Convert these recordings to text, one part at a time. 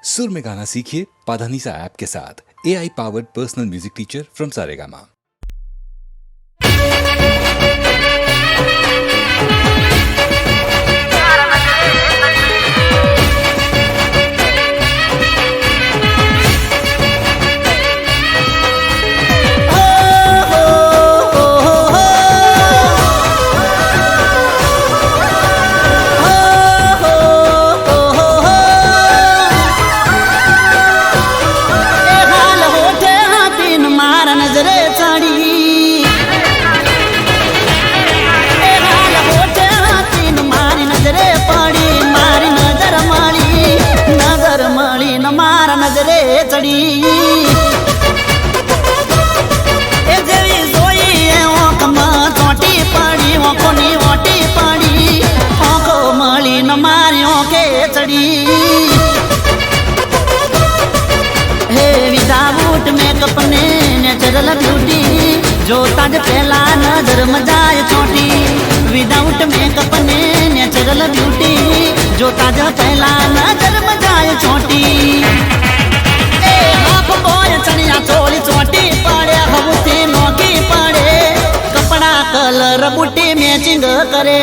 सुर में गाना सीखिए पाधानीसा ऐप के साथ। AI powered personal music teacher from Saregama. नजरे चढ़ी ए जेवी जोई ओंख में चोटी पड़ी ओंखो नी ओटी पड़ी ओंखो मળી न मारी ओंखे चढ़ी हे विदाउट मेकअप ने नेचुरल ब्यूटी जो ताज पहला नजर में जाए छोटी विदाउट मेकअप ने नेचुरल ब्यूटी जो ताज पहला नजर में जाए छोटी चनिया चोली चोटी पड़े हबूती नोकी पड़े कपड़ा कलर बूटी मैचिंग करे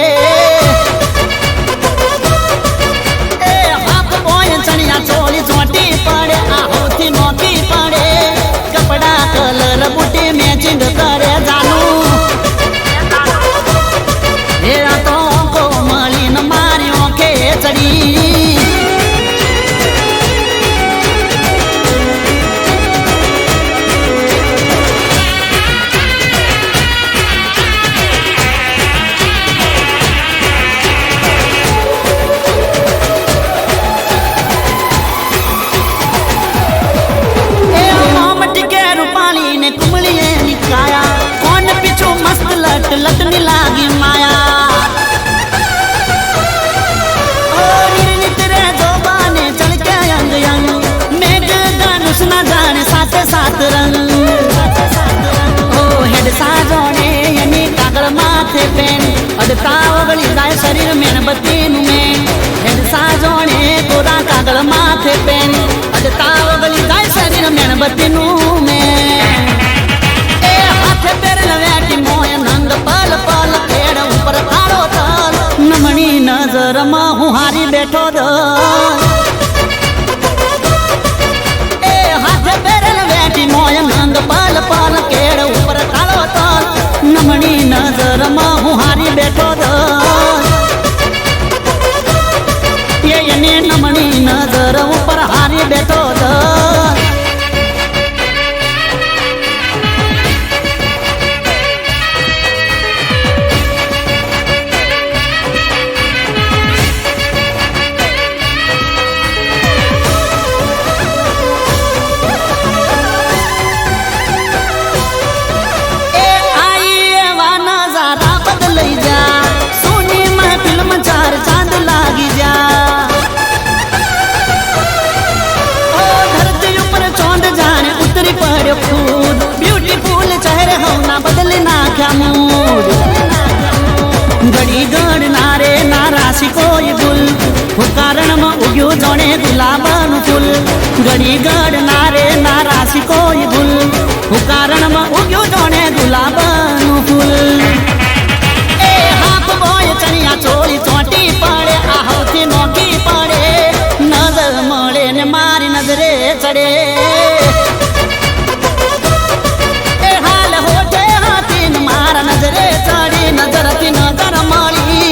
हाफ बॉय चनिया चोली चोटी पड़े हबूती नोकी पड़े कपड़ा कलर बूटी मैचिंग करे जानू ये तो को मળી न मारी ओंखे चढ़ी लटनी लागी माया तेरे जोबाने चल के अंग अंग मेघ धनुष न जाने साथ साथ रंग ओ हेड साजोने यानी कागल माथे पेन अडता वगली जाए शरीर में बत्ती में हेड साजोने कोरा कागल माथे पेन अडता वगली जाए शरीर में बत्ती में हाथ पैर लवेटी मोय नंग पल पल पेड़ ऊपर कालो तल नमणी नजर में हूँ हारी बैठो द हाथ पैर लवेटी मोय नंग पल पल पेड़ ऊपर कालो तल नमणी नजर में हूँ हारी बैठो द ये नमणी नजर ऊपर हारी बैठो द ब्यूटीफुल चेहरे हो ना बदले ना क्या मूड घड़ी गढ़ नारे ना राशि कोई गुल वो कारण में उग्यो जोने गुलाबन फूल घड़ी गढ़ नारे ना राशि कोई गुल वो कारण में उग्यो जोने गुलाबन फूल हाफ बॉय चनिया चोली चोटी पड़े आहौती नोकी पड़े नजर मळे ने मारी नजरे चढ़े नजरे चढ़ी नजर थी नजर मળી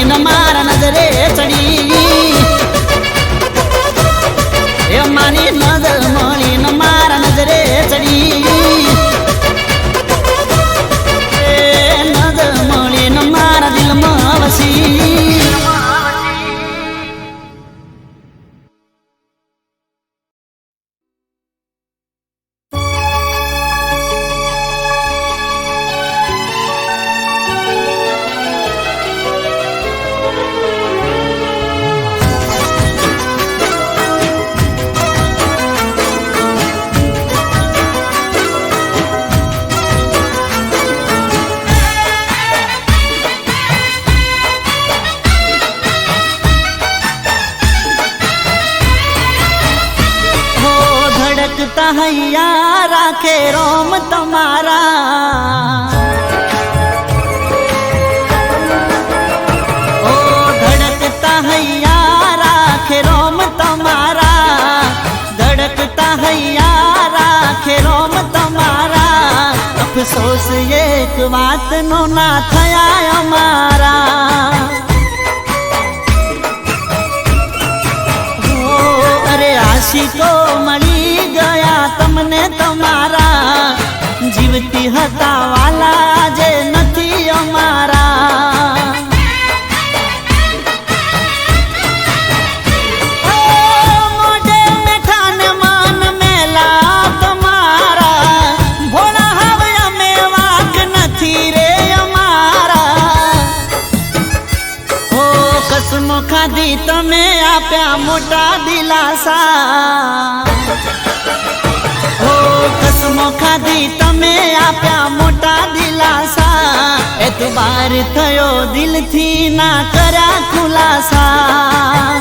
न मारा नजरे चढ़ी मारी नजर मળી न मारा नजरे चढ़ी नजर मળી न मारा दिल में वसी હૈયા રાખે રોમ તમારા ઓ ધડકતા હૈયા રાખે રોમ તમારા ધડકતા હૈયા રાખે રોમ તમારા અફસોસ એક વાતનો ના થયા અમારા આશિકો મળી ગયા તમને તમારા જીવતી હતા વાલા જે નથી અમારા મોઢે મેઠા ને માન મેલા તમારા ભોળા હવે અમે વાક નથી રે અમારા ઓ કસમો ખાધી તમે આપ્યા મોટા દિલાસા ઓ કસમો ખાધી તમે આપ્યા મોટા દિલાસા એતબાર થયો દિલથી ના કર્યા ખુલાસા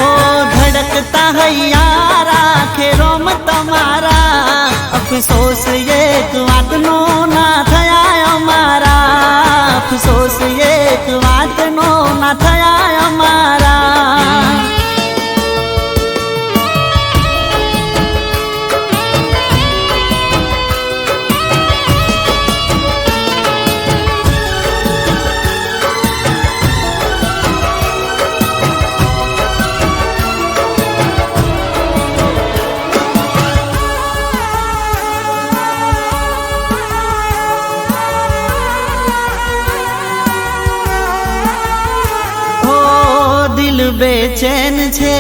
ઓ ધડકતા હૈયા રાખે રોમ તમારા અફસોસ એક વાતનો ના થયા અમારા અફસોસ એક વાતનો ના થયા અમારા બેચેન છે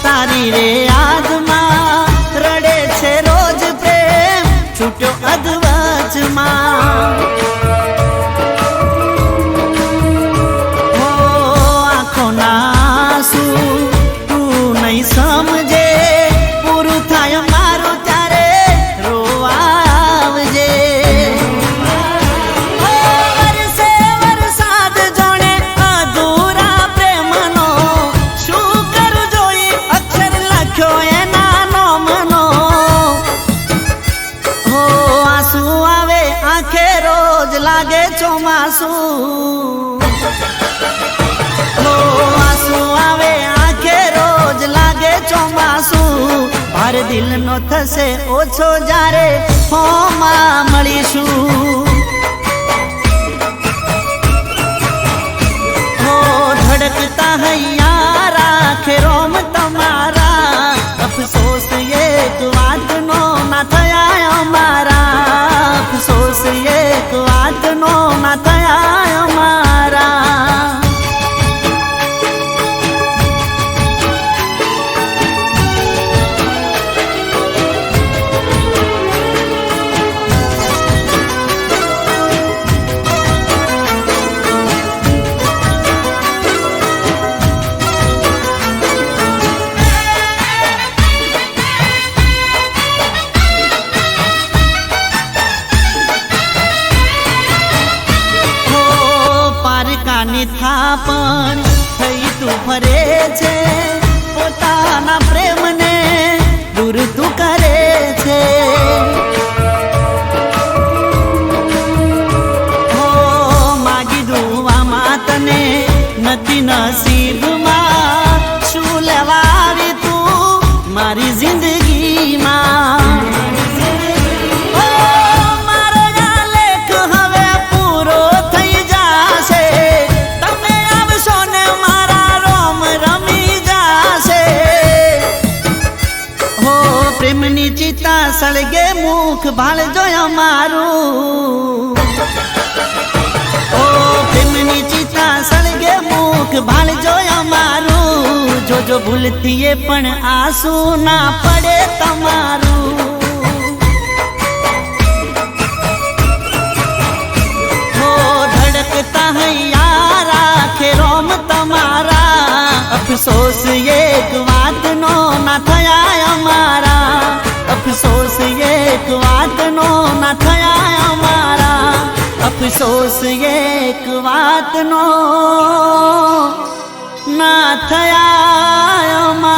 તારી રે યાદમાં રડે છે રોજ પ્રેમ છૂટ્યો અધવચમાં હો આંખોના આંસુ તું નહીં સમજે પૂરું થાય મારું ત્યારે રોવા આવજે લાગે ચોમાસું ઓ આંસુ આવે આંખે રોજ લાગે ચોમાસું ભાર દિલનો થશે ઓછો જ્યારે હોમાં મળીશું ઓ ધડકતા હૈયા રાખે રોમ તમારા અફસોસ એક વાતનો ના થયા અમારા અફસોસ એક વાતનો ના થયા અમારા થાપણ થઈ તું ફરે છે પોતાના પ્રેમને દૂર તું કરે છે હો માગી દુવામાં તને નથી નસીબમાં શું લેવાવી તું મારી જિંદગીમાં પ્રેમની ચિતા સળગે મુખ ભાળજો અમારું ઓ પ્રેમની ચિતા સળગે મુખ ભાળજો અમારું જોજો ભૂલતીએ પણ આંસુ ના પડે તમારું હો ધડકતા હૈયા રાખે રોમ તમારા અફસોસ એક વાતનો ના થયા અમારા અફસોસ એક વાતનો ના થયા અમારા અફસોસ એક વાતનો ના થયા અમારા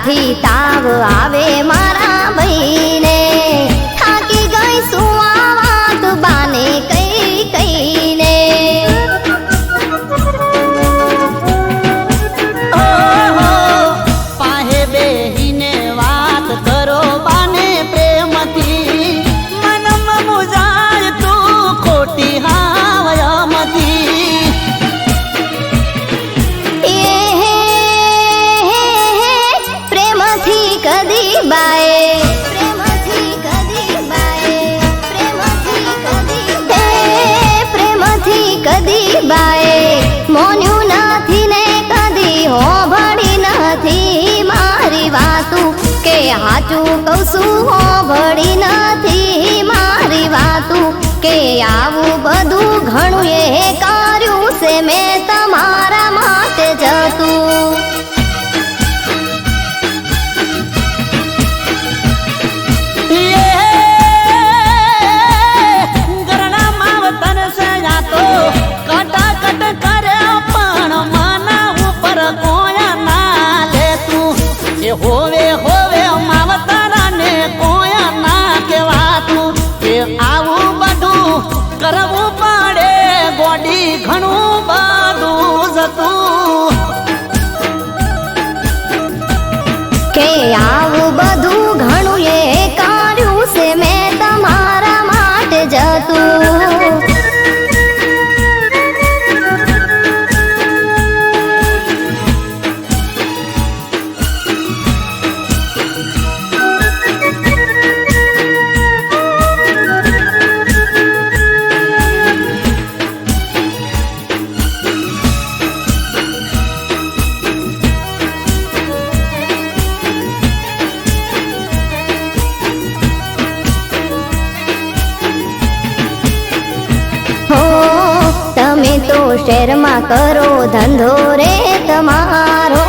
ત્યારથી તાવ આવે મારા ભાઈને થાકી ગઈ શું આ વાત બાને કઈ કઈને ઓહો પાહે બેહીને વાત કરો બાને પ્રેમથી મનમાં મુજાય તું ખોટી હાવયમતી પ્રેમથી કદી બાએ પ્રેમથી કદી બાએ પ્રેમથી કદી બાએ મોન્યું નથી ને કદી હોભળી નથી મારી વાતું કે હાચું કહું છું હોભળી નથી મારી વાતું કે આવું બધું ઘણું એ કર્યું છે મેં તમારા માટે જતું હોવે હોવે માવતારા ને કોયા ના કેવાતું કે આવું બધું કરવું પડે ગોડી ઘણું બધું જતું કે આવું બધું ઘણું એ કર્યું છે મેં તમારા માટે જતું તમે તો શહેરમાં કરો ધંધો રે તમારો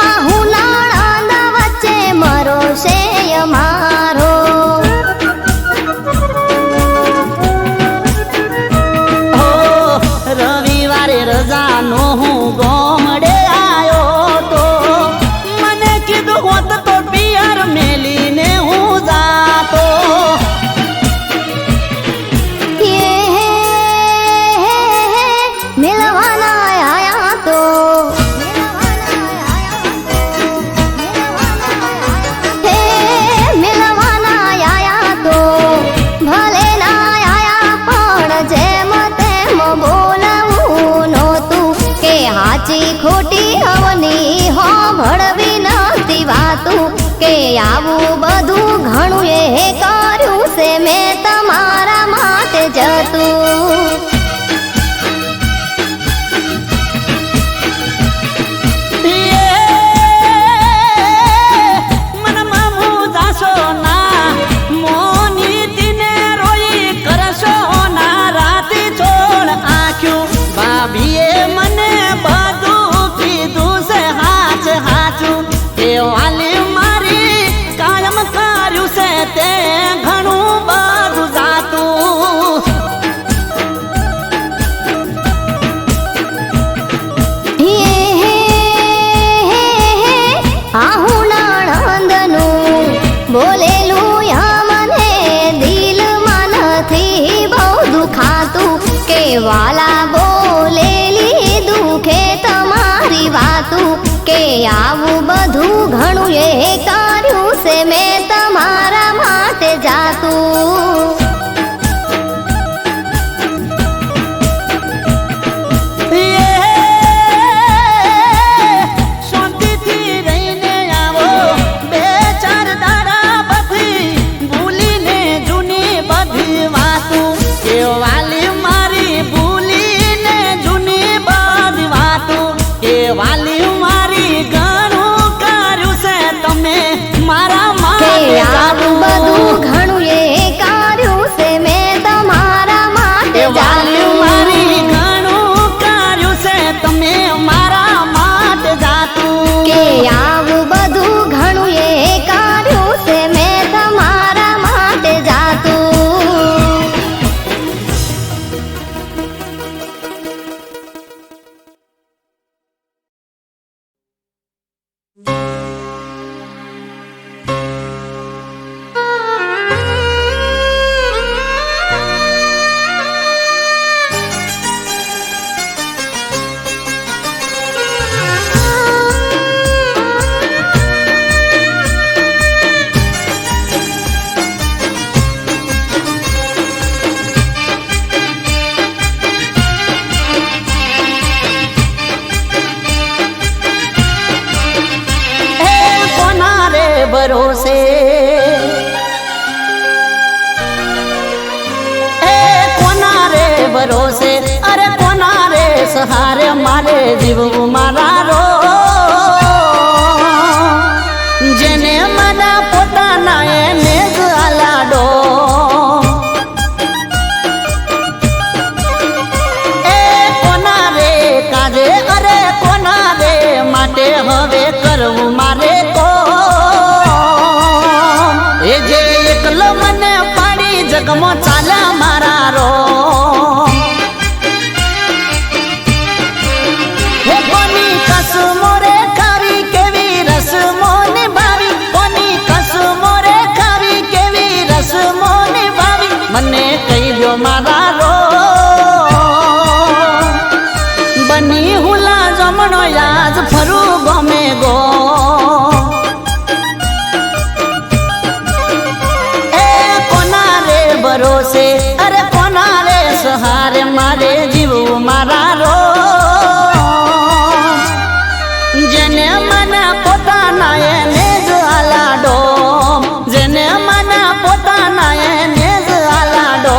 આહું નાણાના વચ્ચે મરો છે અમારો રવિવારે રજાનો હું ગોમડે આવ્યો તો મને કીધું હોત તો પિયર મેલીને હું જાતો મિલવાના આયા તો હે મિલવાના આયા તો ભલે ના આયા પણ જેમ તેમ બોલવું નહોતું કે હાચી ખોટી હવની હોભળવી નહોતી વાતું કે આવું બધું ઘણું એ કર્યું છે મેં તમારા માટે જતું વાલી મારી કાયમ કર્યું છે તે ઘણું બધું જાતું આહું નણંદનું બોલેલું મને દિલમાં નથી બહુ દુખાતું કે વાલા બોલેલી દુખે તમારી વાતું કે આવું બધું ઘણું એ કર્યું છે મેં તમારા માટે જાતું શાંતિથી રહીને આવો બે ચાર દાડા બધી ભૂલીને જૂની બધી વાતું કે વાલી મારી ભૂલીને જૂની બધી વાતું કે વાલી મારી ઘણું કર્યું છે તમે મારા માટે આવું બધું ઘણું એ ભરોસે અરે કોના રે સહારે મારે જીવવું મારા રો જેને મને પોતાના એને જ આલાડો એ કોના રે કાજે અરે કોના રે માટે હવે કરવું મારે કો એ જે એકલો મને પાડી જગમો ચાલે મારા રો હે કોની કસમો રે ખાવી કેવી રસમો નિભાવી કોની કસમો રે ખાવી કેવી રસમો નિભાવી મને કહી દો મારા રો બની હુલા જમણો યાદ ફરું ગમે ગો ભરોસે અરે કોના રે સહારે મારે જીવવું મારા રો જેને મને પોતાના એને જ આલાડો જેને મને પોતાના એને જ આલાડો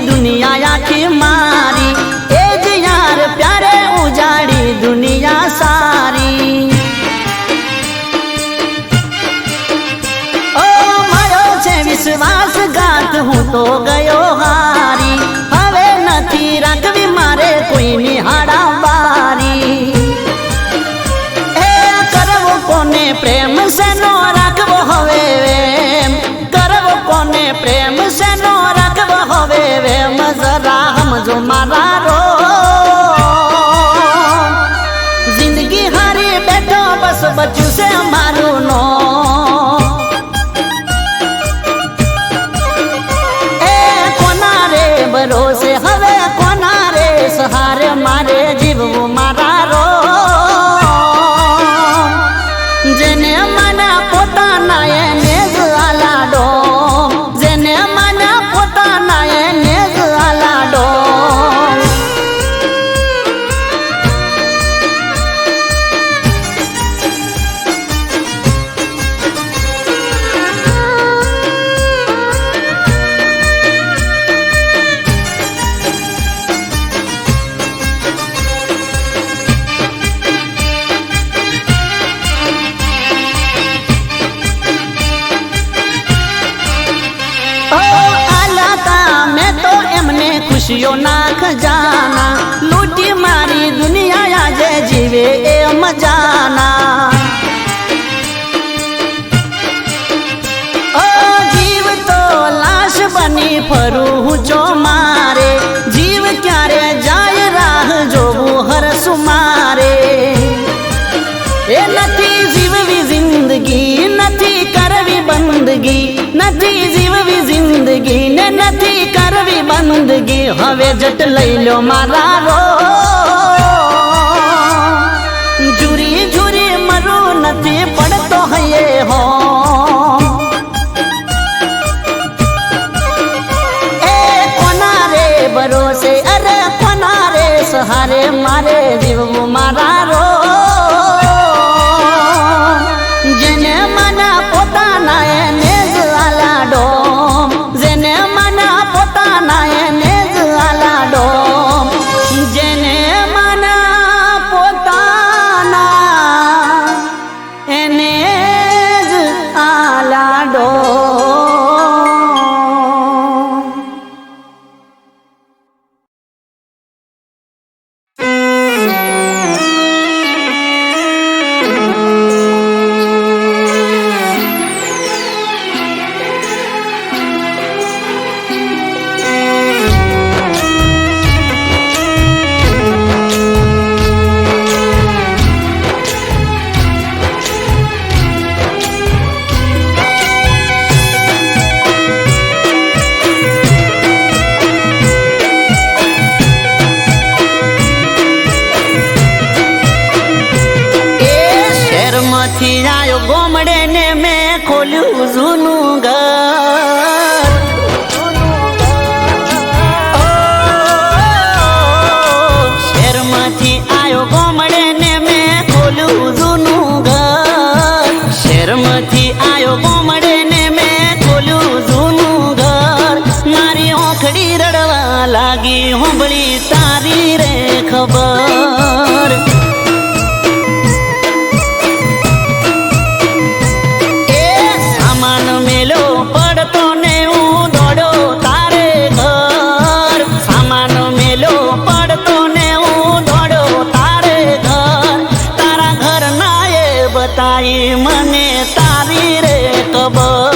दुनिया आखी मारी ए ज यार प्यारे उजाड़ी दुनिया सारी ओ मारो छे विश्वासघात हूँ तो गयो हारी हवे नथी राखवी मारे कोई निहाड़ा बारी ए करवो कोने प्रेम से नो राखवो हवे करवो कोने प्रेम से नो राखवो हवे जरा समझो मारा रो जिंदगी हारी बैठो बस बच्चू से मारू नो ए कोना रे भरोसे हवे कोना रे सहारे मारे जीवવું मारा रो जेने मना पोताना એને જ આલાડો જેને મના પોતાના એને જ આલાડો खुशियों ना खजाना लूटी मारी दुनिया आजे जीवे ए मजाना ओ जीव तो लाश बनी फरू जो मारे जीव क्यारे जाय राह जो हर सुमारे ए नथी जीववी जिंदगी नथी करवी बंदगी नथी जीववी जिंदगी ने नथी करवी बंदगी हवे जट लई लो मारा रो झूरी झूरी मरू नथी पड़तो हये हो ए कोना रे भरोसे अरे कोना रे सहारे मारे जीवવું मारा रो જેને મના પોતાના એને જ આલાડો જેને મના પોતાના એને જ આલાડો જેને મના પોતાના એને જ આલાડો ઓખડી રડવા લાગી હોંભળી તારી રે ખબર એ સામાન મેલો પડતો ને હું દોડો તારે ઘર સામાન મેલો પડતો ને હું દોડો તારે ઘર તારા ઘર ના એ બતાઈ મને તારી રે ખબર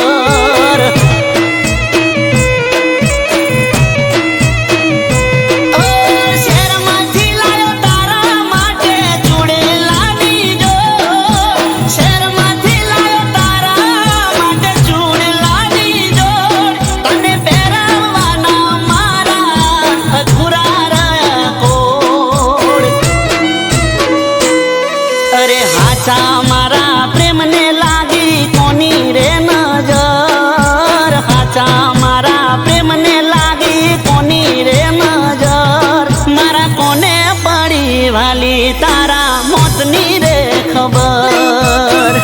મારા પ્રેમને લાગી કોની રે નજર હાચા મારા પ્રેમને લાગી કોની રે નજર મારા કોને પડી વાલી તારા મોતની રે ખબર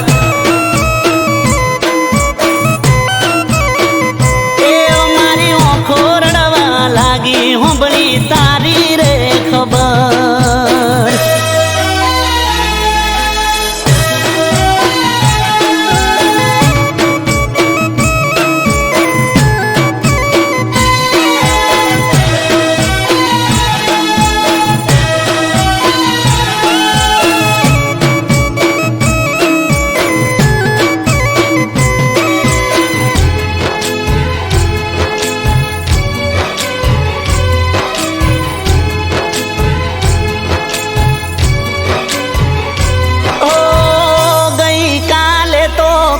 એ મારી ઓખો રડવા લાગી હોંભળી તારી રે ખબર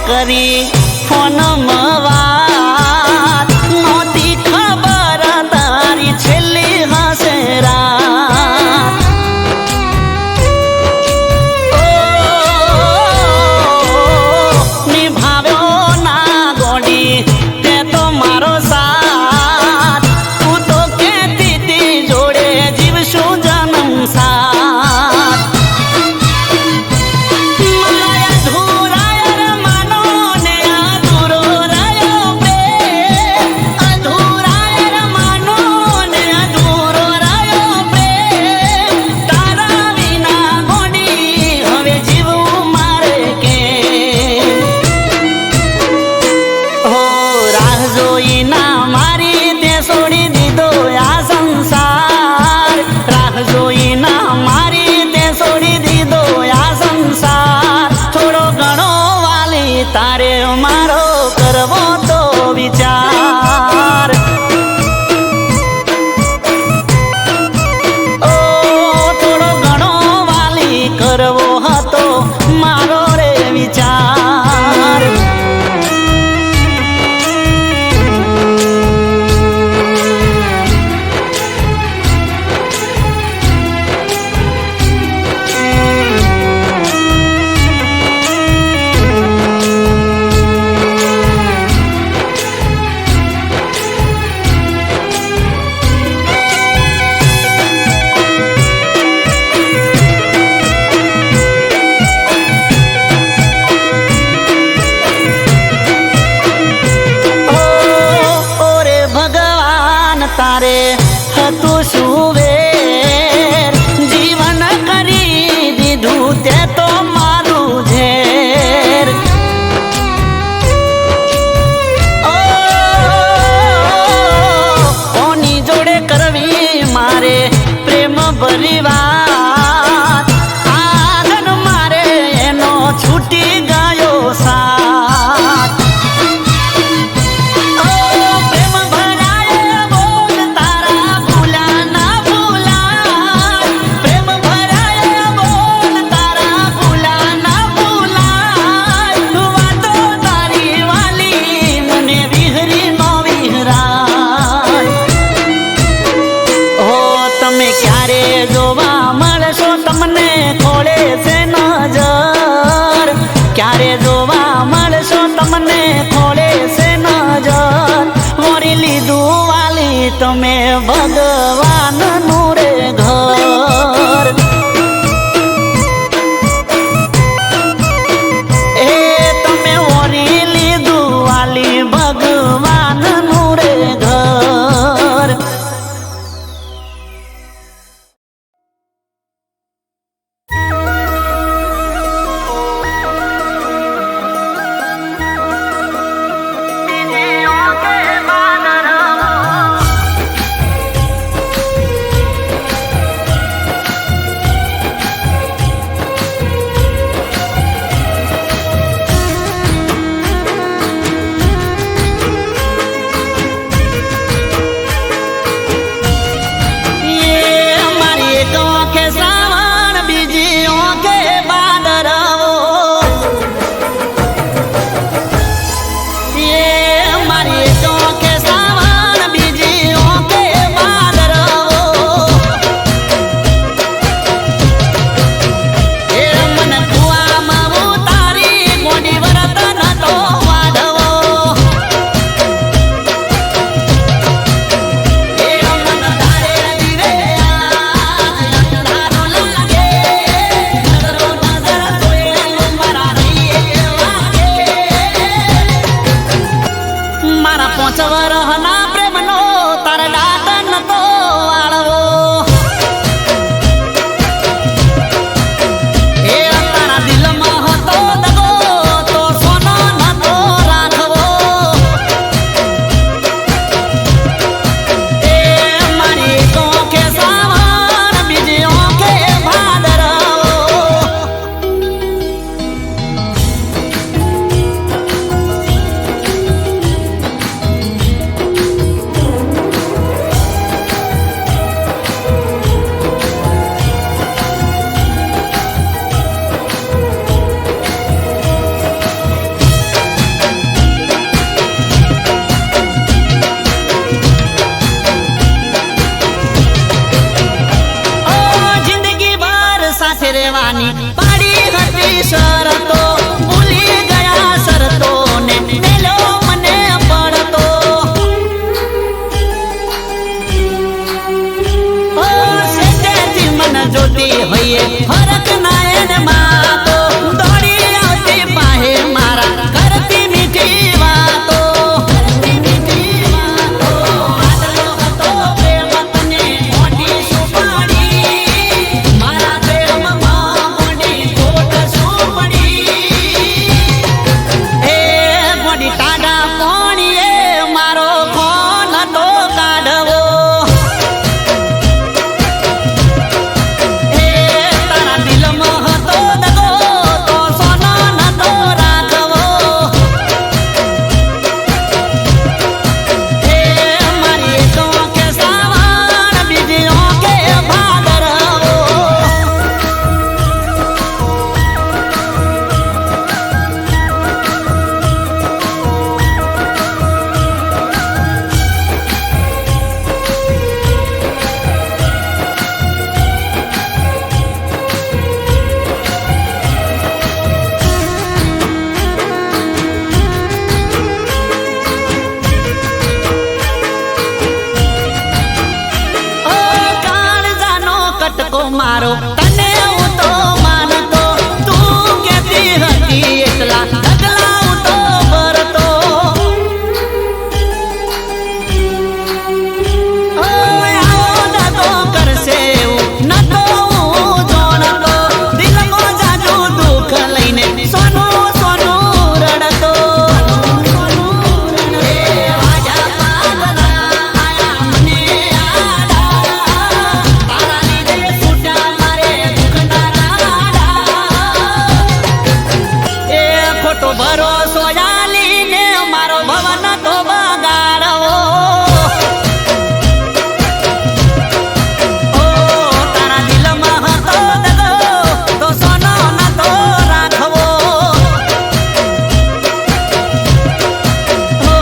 કરી ફોન વાત નહોતી ખબર તારી છેલ્લી હશે રાત નિભાવ્યો ના ગોડી તે તો મારો સાથ તું તો કહેતી તી જોડે જીવશું જન્મ સાથ તારે મારો કરવો તો વિચાર ઓ થોડો ઘણો વાલી કરવો હતો મારો રે વિચાર તારે હતું શું વેર જીવન કરી દીધું તે તો મારું ઝેર કોની જોડે કરવી મારે પ્રેમ ભરી વાત આગળ મારે એનો છૂટી ગયો સાથ ક્યારે જોવા મળશો તમને ખોળે છે નજર વળી લીધું વાલી તમે ભગવાન નું રે ઘર એ તમે વળી લીધું વાલી ભગવાન નું રે ઘર ભાઈએ ફરક ના એને માતો દોડી આવતી પાહે મારા કરતી મીઠી વાતો આટલો હતો પ્રેમ તને મોટી સુપાડી મારા પ્રેમમાં મોટી ખોટ સુપડી એ મોટી ટાડા પોણીએ મારો ફોન તો કાઢવો એ તારા દિલમાં હતો દગો તો સોનો નતો રાખવો એ મારી એક આંખે સાવણ બીજી આંખે ભાદરવો ઓ કાળજાનો કટકો મારો તને હું તો માનતો તું કેતી હતી એકલા ઢગલા હું તો ભરતો ઓ આવો નતો કરશે એવું નતો હું જાણતો દિલમાં જાજુ દુઃખ લઈને સોનું સોનું રડતો એ વાજા પાગલા આયા મને આડા તારા લીધે છૂટા મારે દુઃખના રાડા એ ખોટો ભરોસો આલીને મારો ભવન તો બગાડવો ઓ તારા દિલમાં હતો દગો તો સોનો નતો રાખવો ઓ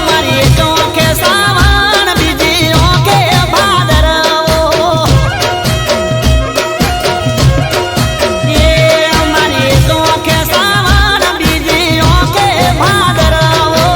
મારી એક આંખે સાવણ બીજી આંખે ભાદરવો એ મારી એક આંખે સાવણ બીજી આંખે ભાદરવો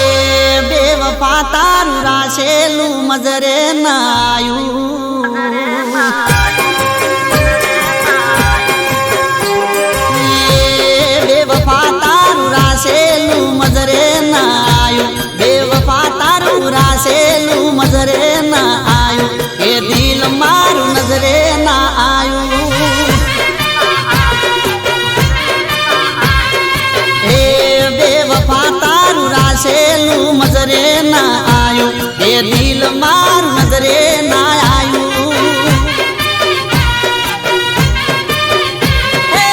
એ બેવફા તારું રાશેલું મજરે નાયું એ બેવફા તારું રાશેલું મજરે નાયું બેવફા તારું રાશેલું મજરે ના આયું એ દિલ મારું નજરે ના આયું એ બેવફા તારું રાશેલું મજરે ના આયું એ દિલ મારું નજરે ના આયું એ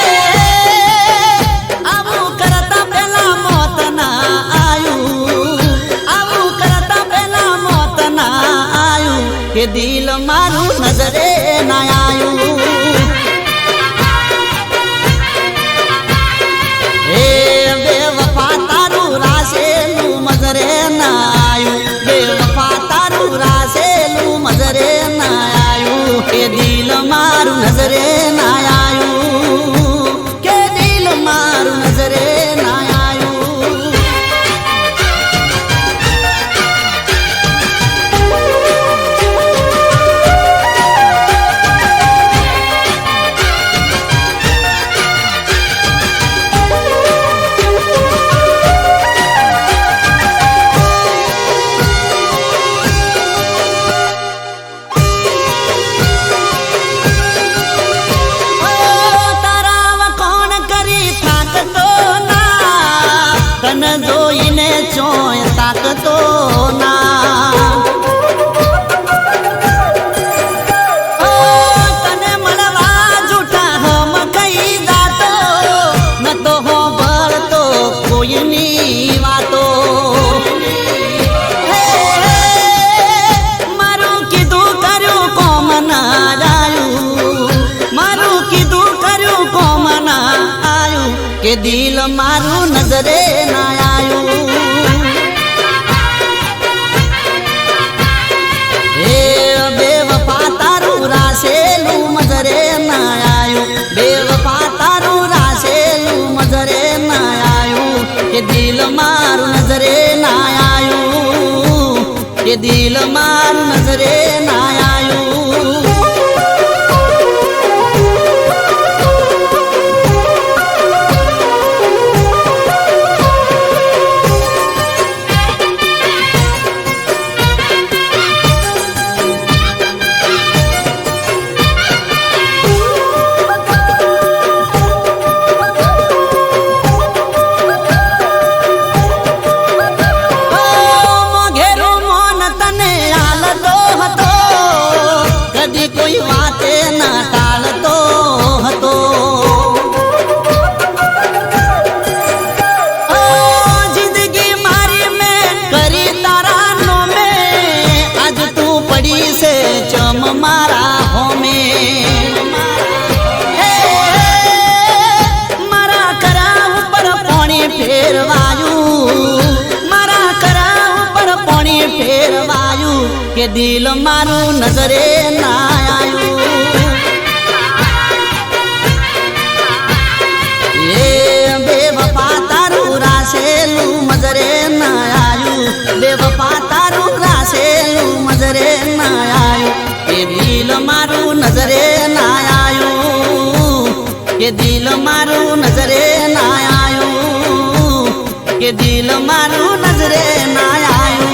આવું કરતા પેલા મોત ના આયું આવું કરતા પેલા મોત ના આયું એ દિલ મારું નજરે ના આયું એ બેવફા તારું રાશેલું મજરે ના આયું બેવફા તારું રાશેલું મજરે ના આયું કે દિલ મારું નજરે ના આયું કે દિલ મારું નજરે ના આયું કે દિલ મારું નજરે ના આયું હે બેવફા તારું રાસેલું મજરે ના આયું બેવફા તારું રાસેલું મજરે ના આયું કે દિલ મારું નજરે ના આયું કે દિલ મારું નજરે ના આયું કોઈ વાતે ના ટાળતો હતો જિંદગી મારી મેં કરી તારા નોમે આજ તું પડી છે ચમ મારા હોમે મારા કરા ઉપર પાણી ફેરવાયું મારા કરા ઉપર પાણી ફેરવાયું કે દિલ મારું નજરે ના બેવફા તારું રાસેલું મજરે ના આયું બેવફા તારું રાસેલું મજરે ના આયું કે દિલ મારું નજરે ના આયું કે દિલ મારું નજરે ના આયું કે દિલ મારું નજરે ના આયું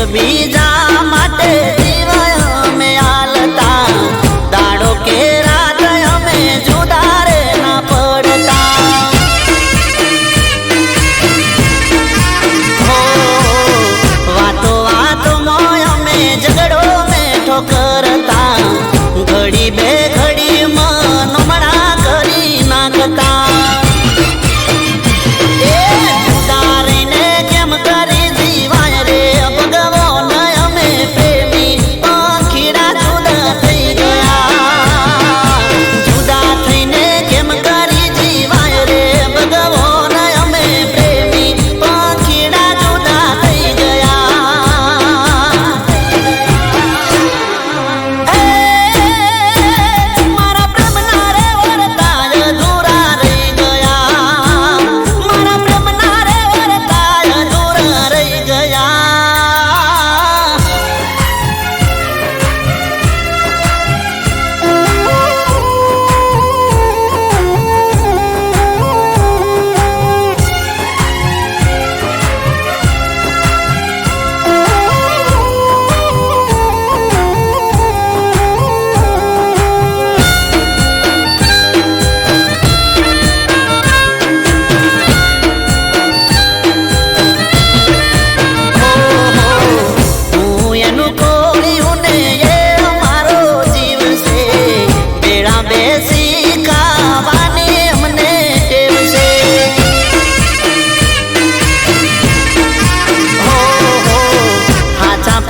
બીજા માટે જીવન અમે આલતા દાડો કે રાત અમે જુદા રે ના પડતા હો વાતો વાતો મોય અમે ઝઘડો મેઠો કરતા ઘડી બે ઘડી મન મણા કરી નાખતા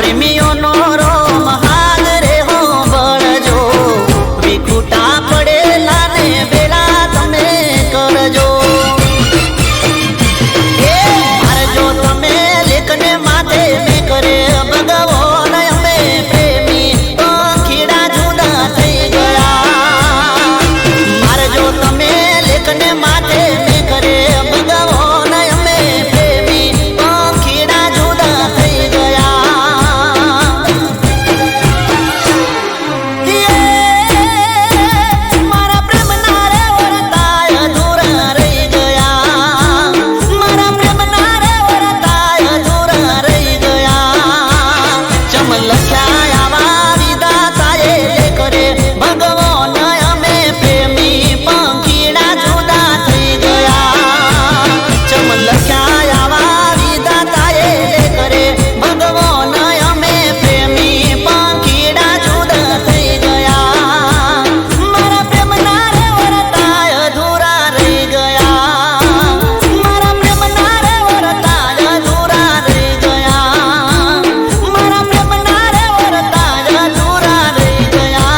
પ્રેમીઓનો રોમ હાલ રે હો બળજો વિખૂટા પડેલા ને વેળા તમે કરજો એ મારજો તમે લેખને માથે મેં કરે ભગવો ને અમે પ્રેમી પંખીડા જુદા થઈ ગયા મારજો તમે લેખને માથે મેં કરે ભગવો ને અમે પ્રેમી પંખીડા જુદા થઈ ગયા મારા પ્રેમના રે વરતાય અધૂરા રહી ગયા મારા પ્રેમના રે વરતાય અધૂરા રહી ગયા ચમલખ્યા આવા વિધાતાએ કરે ભગવો ન અમે પ્રેમી પંખીડા જુદા થઈ ગયા ચમલખ્યા આવા વિધાતાએ કરે ભગવો ન અમે પ્રેમી પંખીડા જુદા થઈ ગયા મારા પ્રેમના રે વરતાય અધૂરા રહી ગયા મારા પ્રેમના રે વરતાય અધૂરા રહી ગયા મારા પ્રેમના રે વરતાય અધૂરા રહી ગયા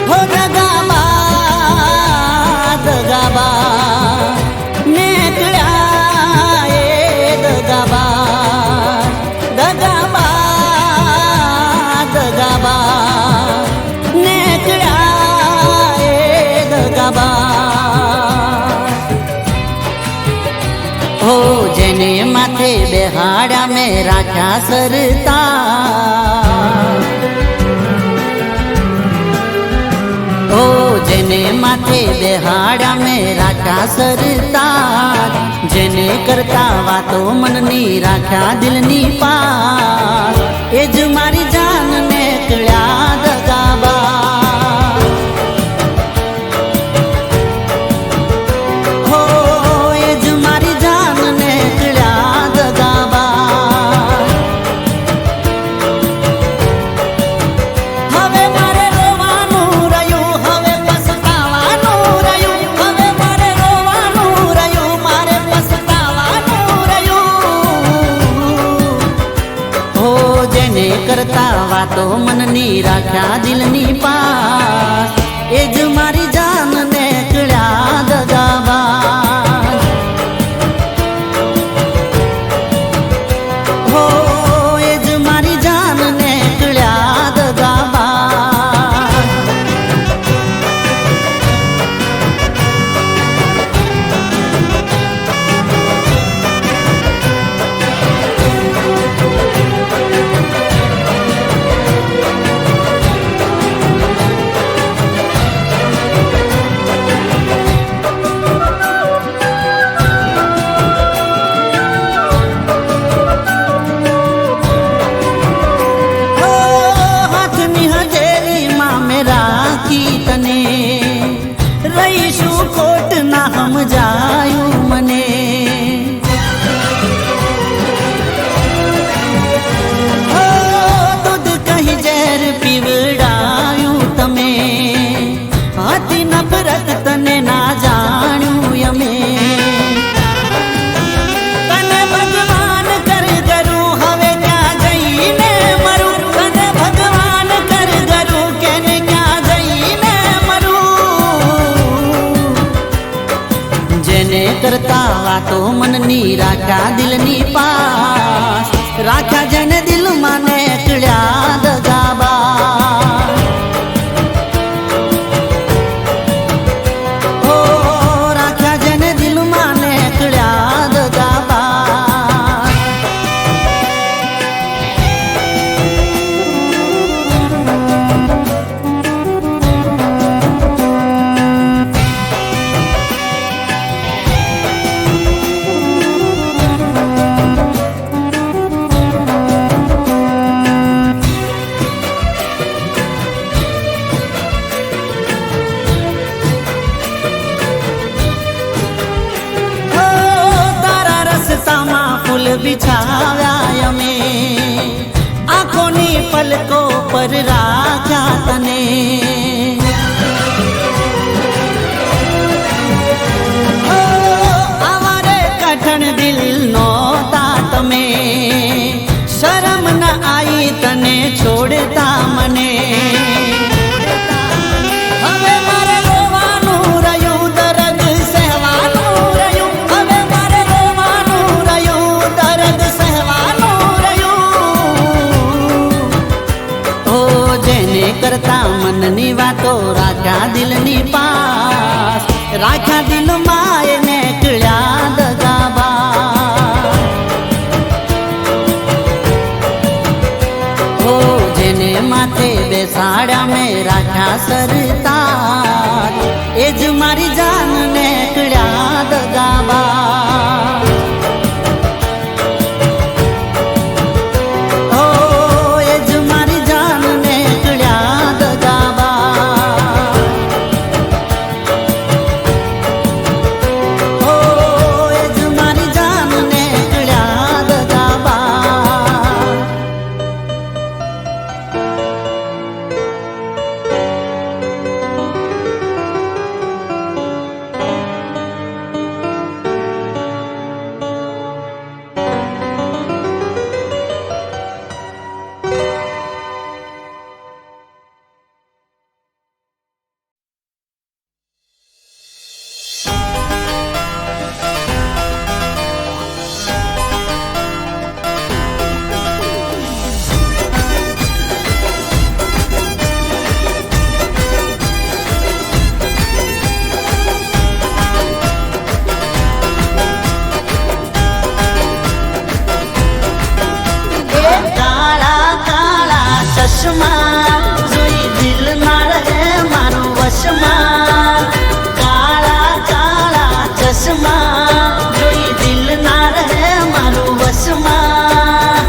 હો દગાબા નીકળ્યા એ દગાબા નીકળ્યા એ દગાબા હો જેને માથે બેહાડ્યા મેં રાખ્યા સરતા ઓ જેને માથે બેહાડ્યા મેં રાખ્યા સરતાજ જેને કરતા વાતો મનની રાખ્યા દિલની પાસ એ જ મારી જાન ને કળ્યા દગાબા હો એ જ મારી જાન ને કળ્યા દગાબા હવે મારે રોવાનું રહ્યું હવે પસ્તાવાનું રહ્યું હવે મારે રોવાનું રહ્યું મારે પસ્તાવાનું રહ્યું હો જેને કરતા વાતો મનની રાખ્યા દિલની પાસ એ જ મારી જાન ને કળ્યા દગાબા હો એ જ મારી જાન ને કળ્યા દગાબા હો હાથની હથેળીમાં મેં રાખી તને રહીશું ખોટ ના સમજાયું મને હો દૂધ કહી ઝેર પીવડાયું તમે હતી નફરત તને ના જાણ્યું અમે તને ભગવાન કર કરું હવે ક્યાં જઈને મરું તને ભગવાન કર કરું કેને ક્યાં જઈને મરું જેને કરતા વાતો મનની રાખ્યા દિલની પાસ રાખ્યા જેને દિલમાં ને કળ્યા દગાબા હો રાખ્યા જેને દિલમાં ને કળ્યા દગાબા બિછાવ્યા અમે આંખોની પલકો પર રાખ્યા તને અમારે કઠણ દિલ નોતા તમે શરમ ન આઈ તને છોડતા મને હવે મારે રોવાનું રહ્યું દર્દ સહેવાનું રહ્યું હવે મારે રોવાનું રહ્યું દર્દ સહેવાનું રહ્યું ઓ જેને કરતા મનની વાતો રાખ્યા દિલની પાસ રાખ્યા દિલમાં એને કળ્યા દગાબા ઓ જેને માથે બેસાડ્યા મેં રાખ્યા સરતાજ એ જ મારી જાનને કળ્યા દગાબા ઓ એ જ મારી જાનને કળ્યા દગાબા ઓ એ જ મારી જાનને કળ્યા દગાબા કાળા કાળા ચશ્મા જોઈ દિલ ના રહે મારું વશમાં કાળા કાળા ચશ્મા જોઈ દિલ ના રહે મારું વશમાં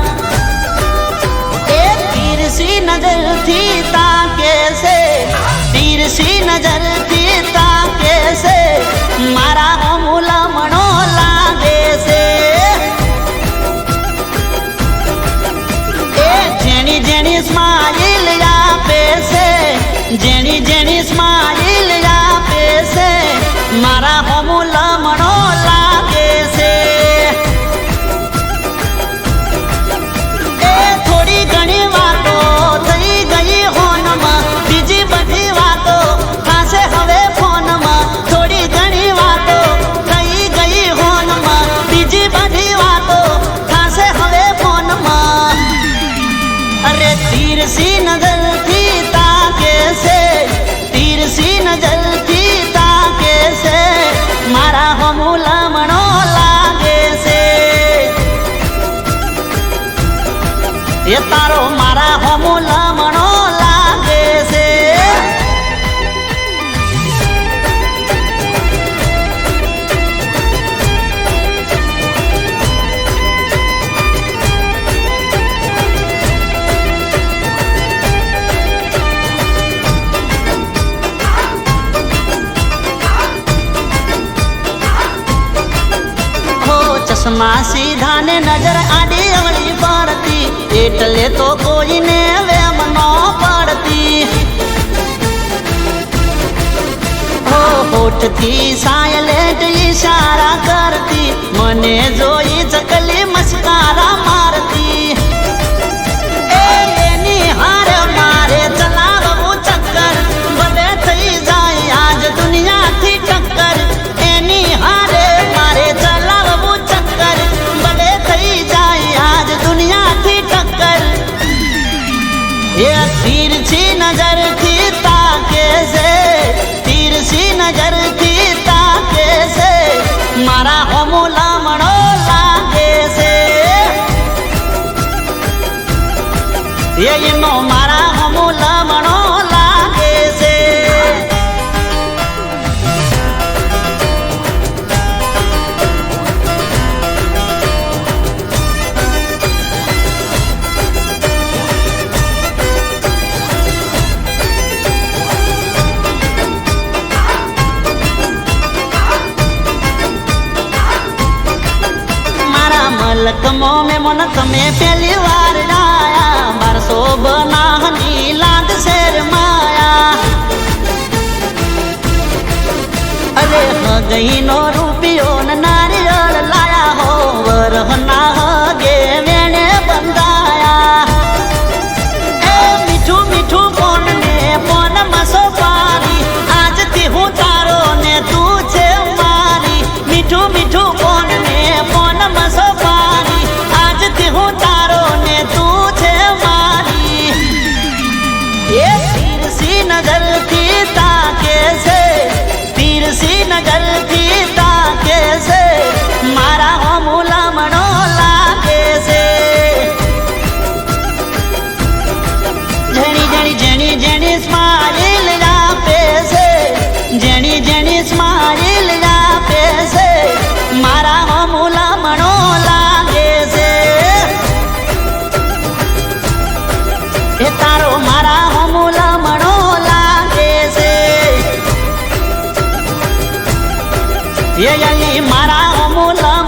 એ તીરસી નજરથી તાકે છે તીરસી નજરથી તાકે છે મારા મુલામણો લાગે છે જેણી જેણી સ્માઈલ આપે છે જેણી જેણી સ્માઈલ આપે છે મારા હોમું લમણો લાગે છે એ થોડી ઘણી વાતો થઈ ગઈ હોનમાં બીજી બધી વાતો થશે હવે ફોનમાં થોડી ઘણી વાતો થઈ ગઈ હોનમાં બીજી બધી વાતો થશે હવે ફોનમાં અરે તીરસી નજરથી તાકે છે તીરસી નજરથી તાકે છે મારા હમુલામણો લાગે છે એ તારો મારા હમુલામણો લાગે છે ચશ્મા સીધા ને નજર આડી અવળી પડતી એટલે તો કોઈને વેમ નો પડતી હો હોઠથી સાયલેન્ટ ઈશારા કરતી મને જોઈ ચકલી મસ્કારા મારતી એની હારે મારે ચલાવવું ચક્કર ભલે થઈ જાય આજ દુનિયાથી ટક્કર એની હારે મારે ચલાવવું ચક્કર ભલે થઈ જાય આજ દુનિયાથી ટક્કર એ તીરછી નજરથી તાકે છે તીરછી નજરથી તાકે છે મારા લકમો મે મન તમે પહેલી વાર આયા 1200 બનાહની લાગ શેર માયા અરે હગઈ નો રૂપિયો ને નારિયેળ લાયા હો વરહના હગે વેણે બંધાયા એ મીઠું મીઠું કોણ ને પોન મસો પારી આજથી હું તારો ને તું છે મારી મીઠું મીઠું કોણ ને પોન મસો પારી આજથી હું તારો ને તું છે મારી એ તીરસી નજરથી તાકે છે તીરસી નજરથી તાકે છે મારા હમુલા મણો લાગે છે જેણી જેણી જેણી જેણી સ્માઈલ આપે છે જેણી જેણી સ્માઈલ આપે છે મારા હમુલા મણો લાગે છે એ તારો મારા હમુલા મણો લાગે છે એ મારા હમુલા